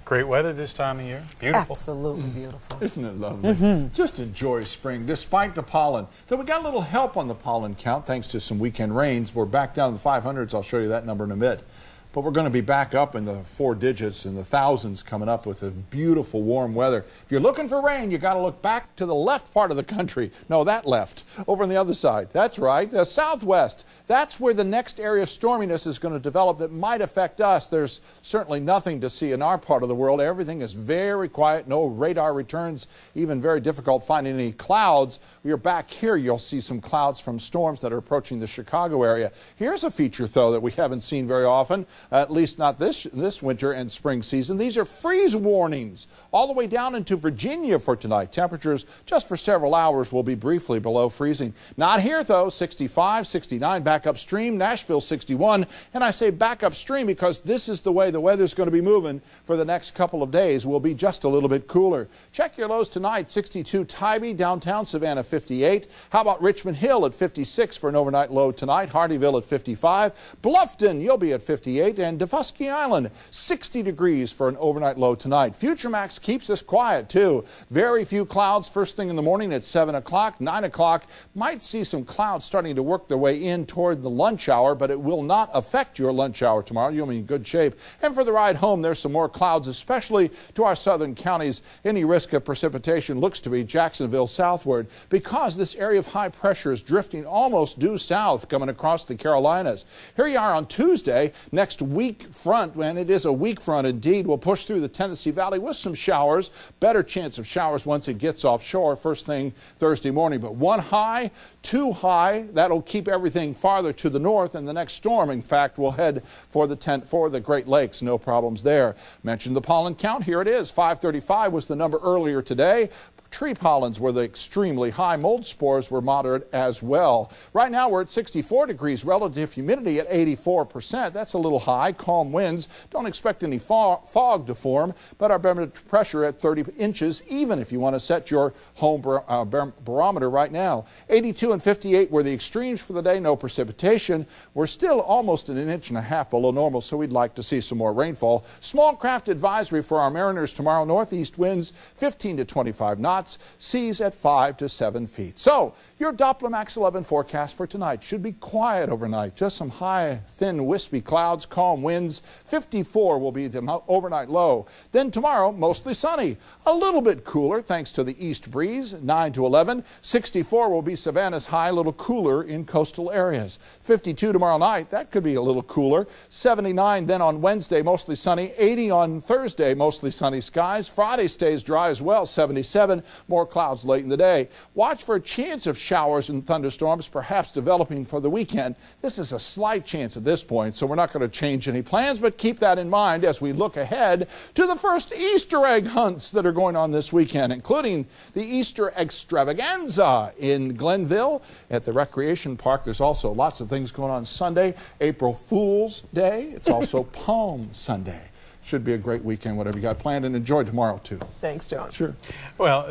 Great weather this time of year. Beautiful. Absolutely beautiful. Isn't it lovely? Just enjoy spring despite the pollen. So we got a little help on the pollen count thanks to some weekend rains. We're back down in the 500s. I'll show you that number in a bit. But we're going to be back up in the 4 digits and the thousands coming up with a beautiful warm weather. If you're looking for rain, you got to look back to the left part of the country. No, that left. Over on the other side. That's right. The southwest. That's where the next area of storminess is going to develop that might affect us. There's certainly nothing to see in our part of the world. Everything is very quiet. No radar returns. Even very difficult finding any clouds. You're back here. You'll see some clouds from storms that are approaching the Chicago area. Here's a feature, though, that we haven't seen very often. At least not this winter and spring season. These are freeze warnings all the way down into Virginia for tonight. Temperatures just for several hours will be briefly below freezing. Not here, though. 65, 69 back upstream. Nashville 61. And I say back upstream because this is the way the weather's going to be moving for the next couple of days. Will be just a little bit cooler. Check your lows tonight. 62 Tybee, downtown Savannah 58. How about Richmond Hill at 56 for an overnight low tonight? Hardyville at 55. Bluffton, you'll be at 58. And Defusky Island, 60 degrees for an overnight low tonight. Future Max keeps us quiet, too. Very few clouds first thing in the morning at 7 o'clock. 9 o'clock, might see some clouds starting to work their way in toward the lunch hour, but it will not affect your lunch hour tomorrow. You'll be in good shape. And for the ride home, there's some more clouds, especially to our southern counties. Any risk of precipitation looks to be Jacksonville southward because this area of high pressure is drifting almost due south coming across the Carolinas. Here you are on Tuesday. Next weak front, and it is a weak front indeed, will push through the Tennessee Valley with some showers. Better chance of showers once it gets offshore first thing Thursday morning. But one high, two high, that'll keep everything farther to the north, and the next storm, in fact, will head for the Great Lakes. No problems there. Mentioned the pollen count. Here it is. 535 was the number earlier today. Tree pollens were the extremely high. Mold spores were moderate as well. Right now we're at 64 degrees. Relative humidity at 84%. That's a little high. Calm winds. Don't expect any fog to form, but our barometer pressure at 30 inches, even if you want to set your home barometer right now. 82 and 58 were the extremes for the day. No precipitation. We're still almost an inch and a half below normal, so we'd like to see some more rainfall. Small craft advisory for our mariners tomorrow. Northeast winds 15 to 25 knots. Seas at 5 to 7 feet. So, your Doppler Max 11 forecast for tonight should be quiet overnight. Just some high, thin, wispy clouds, calm winds. 54 will be the overnight low. Then tomorrow, mostly sunny. A little bit cooler thanks to the east breeze, 9 to 11. 64 will be Savannah's high, a little cooler in coastal areas. 52 tomorrow night, that could be a little cooler. 79 then on Wednesday, mostly sunny. 80 on Thursday, mostly sunny skies. Friday stays dry as well, 77. More clouds late in the day. Watch for a chance of showers and thunderstorms, perhaps developing for the weekend. This is a slight chance at this point, so we're not going to change any plans, but keep that in mind as we look ahead to the first Easter egg hunts that are going on this weekend, including the Easter extravaganza in Glenville at the Recreation Park. There's also lots of things going on Sunday, April Fool's Day. It's also Palm Sunday. Should be a great weekend, whatever you got planned, and enjoy tomorrow, too. Thanks, John. Sure. Well,